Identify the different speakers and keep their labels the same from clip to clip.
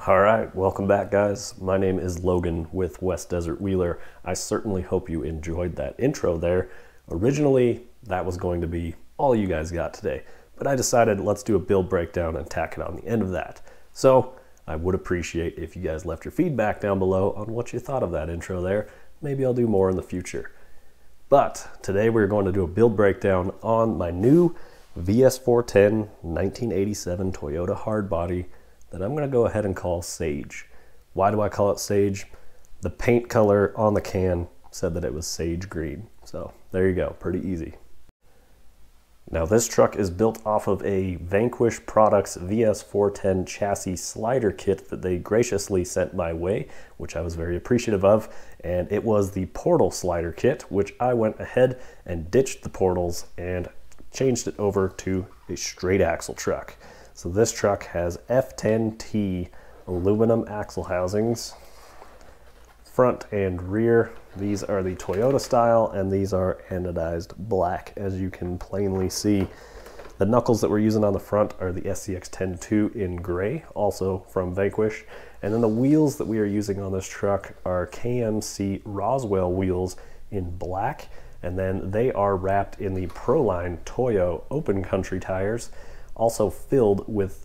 Speaker 1: All right, welcome back, guys. My name is Logan with West Desert Wheeler. I certainly hope you enjoyed that intro there. Originally, that was going to be all you guys got today, but I decided let's do a build breakdown and tack it on the end of that. So I would appreciate if you guys left your feedback down below on what you thought of that intro there. Maybe I'll do more in the future. But today we're going to do a build breakdown on my new VS4-10 1987 Toyota Hardbody that I'm going to go ahead and call Sage. Why do I call it Sage? The paint color on the can said that it was sage green. So there you go, pretty easy. Now this truck is built off of a Vanquish Products VS4-10 chassis slider kit that they graciously sent my way, which I was very appreciative of. And it was the portal slider kit, which I went ahead and ditched the portals and changed it over to a straight axle truck. So this truck has F10T aluminum axle housings, front and rear. These are the Toyota style, and these are anodized black, as you can plainly see. The knuckles that we're using on the front are the SCX-10-2 in gray, also from Vanquish. And then the wheels that we are using on this truck are KMC Roswell wheels in black, and then they are wrapped in the Proline Toyo open country tires, also filled with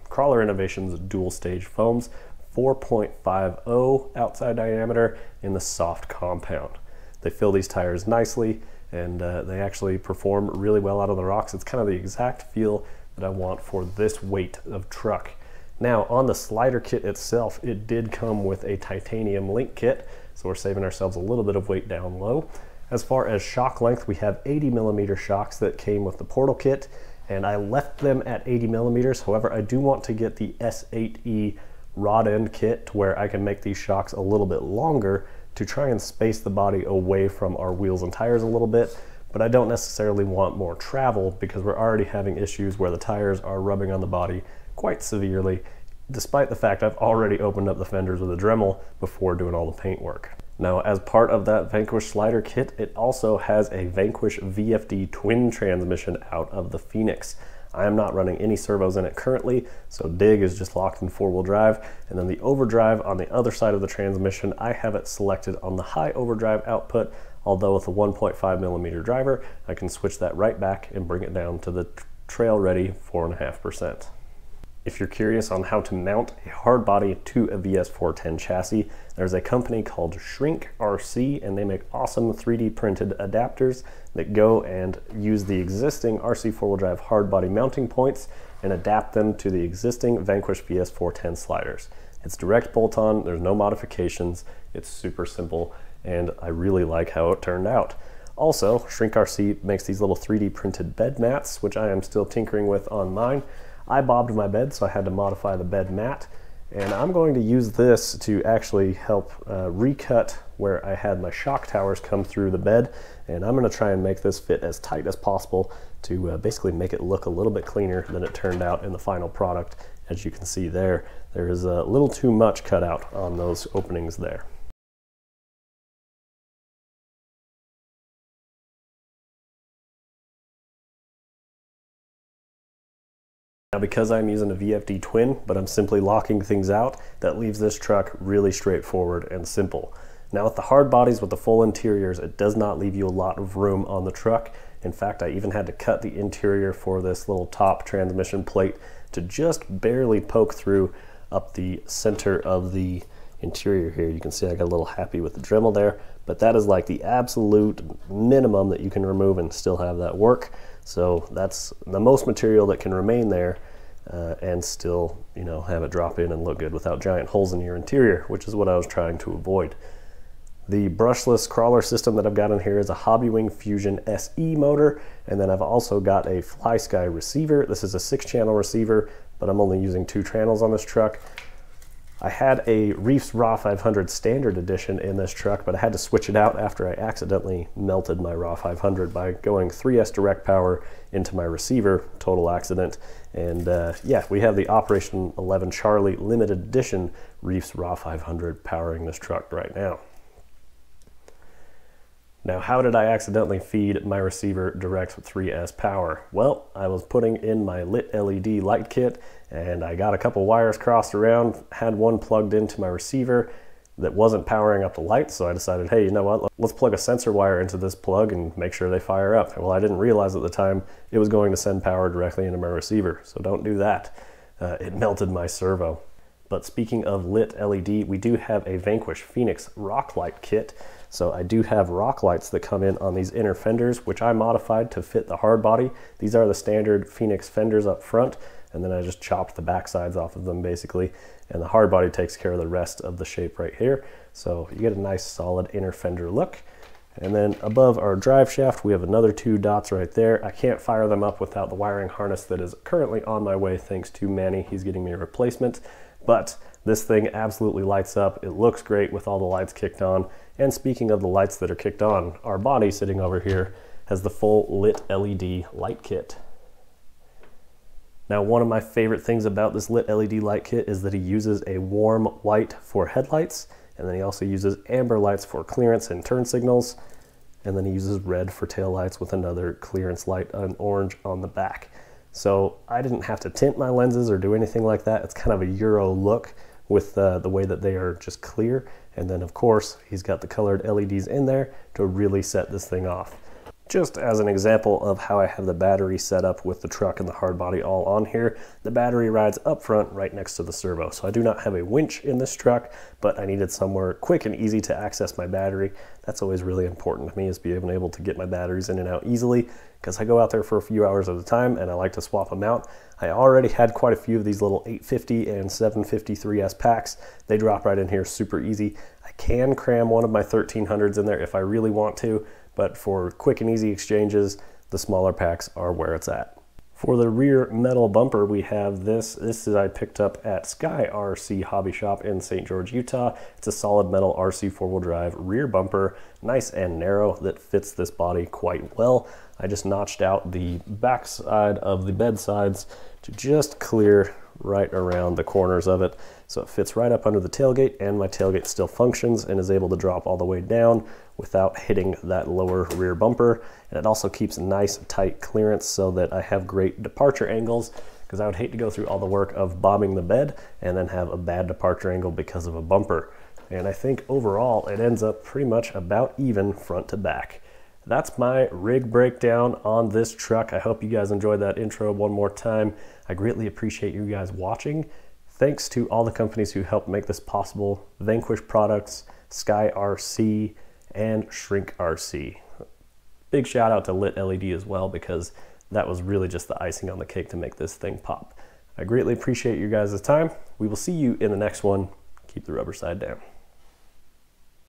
Speaker 1: Krawler Innovations dual stage foams, 4.50 outside diameter in the soft compound. They fill these tires nicely, and they actually perform really well out of the rocks. It's kind of the exact feel that I want for this weight of truck. Now on the slider kit itself, it did come with a titanium link kit, so we're saving ourselves a little bit of weight down low. As far as shock length, we have 80mm shocks that came with the portal kit, and I left them at 80mm. However, I do want to get the S8E rod end kit to where I can make these shocks a little bit longer to try and space the body away from our wheels and tires a little bit, but I don't necessarily want more travel because we're already having issues where the tires are rubbing on the body quite severely, despite the fact I've already opened up the fenders with a Dremel before doing all the paint work. Now, as part of that Vanquish slider kit, it also has a Vanquish VFD twin transmission out of the Phoenix. I am not running any servos in it currently, so dig is just locked in four-wheel drive, and then the overdrive on the other side of the transmission, I have it selected on the high overdrive output, although with a 1.5mm driver, I can switch that right back and bring it down to the trail-ready 4.5%. If you're curious on how to mount a hardbody to a VS4-10 chassis, there's a company called Shrink RC, and they make awesome 3D printed adapters that go and use the existing RC four-wheel drive hardbody mounting points and adapt them to the existing Vanquish VS4-10 sliders. It's direct bolt-on, there's no modifications, it's super simple, and I really like how it turned out. Also, Shrink RC makes these little 3D printed bed mats, which I am still tinkering with on mine. I bobbed my bed, so I had to modify the bed mat, and I'm going to use this to actually help recut where I had my shock towers come through the bed, and I'm going to try and make this fit as tight as possible to basically make it look a little bit cleaner than it turned out in the final product. As you can see there is a little too much cut out on those openings there. Now, because I'm using a VFD twin, but I'm simply locking things out, that leaves this truck really straightforward and simple. Now with the hard bodies with the full interiors, it does not leave you a lot of room on the truck. In fact, I even had to cut the interior for this little top transmission plate to just barely poke through up the center of the interior here. You can see I got a little happy with the Dremel there, but that is like the absolute minimum that you can remove and still have that work. So that's the most material that can remain there and still, you know, have it drop in and look good without giant holes in your interior, which is what I was trying to avoid. The brushless crawler system that I've got in here is a Hobbywing Fusion SE motor, and then I've also got a FlySky receiver. This is a 6-channel receiver, but I'm only using 2 channels on this truck. I had a Reef's RAW 500 standard edition in this truck, but I had to switch it out after I accidentally melted my RAW 500 by going 3S direct power into my receiver, total accident. And yeah, we have the Operation 11 Charlie limited edition Reef's RAW 500 powering this truck right now. Now, how did I accidentally feed my receiver direct 3S power? Well, I was putting in my lit LED light kit and I got a couple wires crossed around, had one plugged into my receiver that wasn't powering up the lights, so I decided, hey, you know what, let's plug a sensor wire into this plug and make sure they fire up. Well, I didn't realize at the time it was going to send power directly into my receiver, so don't do that. It melted my servo. But speaking of lit LED, we do have a Vanquish Phoenix rock light kit. So I do have rock lights that come in on these inner fenders, which I modified to fit the hard body. These are the standard Phoenix fenders up front, and then I just chopped the back sides off of them basically, and the hard body takes care of the rest of the shape right here. So you get a nice solid inner fender look. And then above our drive shaft, we have another 2 dots right there. I can't fire them up without the wiring harness that is currently on my way thanks to Manny. He's getting me a replacement. But this thing absolutely lights up. It looks great with all the lights kicked on. And speaking of the lights that are kicked on, our body sitting over here has the full lit LED light kit. Now, one of my favorite things about this lit LED light kit is that he uses a warm white for headlights, and then he also uses amber lights for clearance and turn signals, and then he uses red for tail lights with another clearance light, an orange on the back. So I didn't have to tint my lenses or do anything like that. It's kind of a Euro look with the way that they are just clear. And then of course, he's got the colored LEDs in there to really set this thing off. Just as an example of how I have the battery set up with the truck and the hard body all on here, the battery rides up front right next to the servo. So I do not have a winch in this truck, but I needed somewhere quick and easy to access my battery. That's always really important to me, is being able to get my batteries in and out easily, because I go out there for a few hours at a time and I like to swap them out. I already had quite a few of these little 850 and 750 3S packs. They drop right in here super easy. I can cram one of my 1300s in there if I really want to, but for quick and easy exchanges, the smaller packs are where it's at. For the rear metal bumper, we have this. This is I picked up at Sky RC Hobby Shop in St. George, Utah. It's a solid metal RC 4-wheel drive rear bumper, nice and narrow, that fits this body quite well. I just notched out the back side of the bed sides to just clear right around the corners of it. So it fits right up under the tailgate, and my tailgate still functions and is able to drop all the way down without hitting that lower rear bumper. And it also keeps nice tight clearance so that I have great departure angles, because I would hate to go through all the work of bobbing the bed and then have a bad departure angle because of a bumper. And I think overall it ends up pretty much about even front to back. That's my rig breakdown on this truck. I hope you guys enjoyed that intro one more time. I greatly appreciate you guys watching. Thanks to all the companies who helped make this possible: Vanquish Products, Sky RC, and Shrink RC. Big shout out to Lit LED as well, because that was really just the icing on the cake to make this thing pop. I greatly appreciate you guys' time. We will see you in the next one. Keep the rubber side down.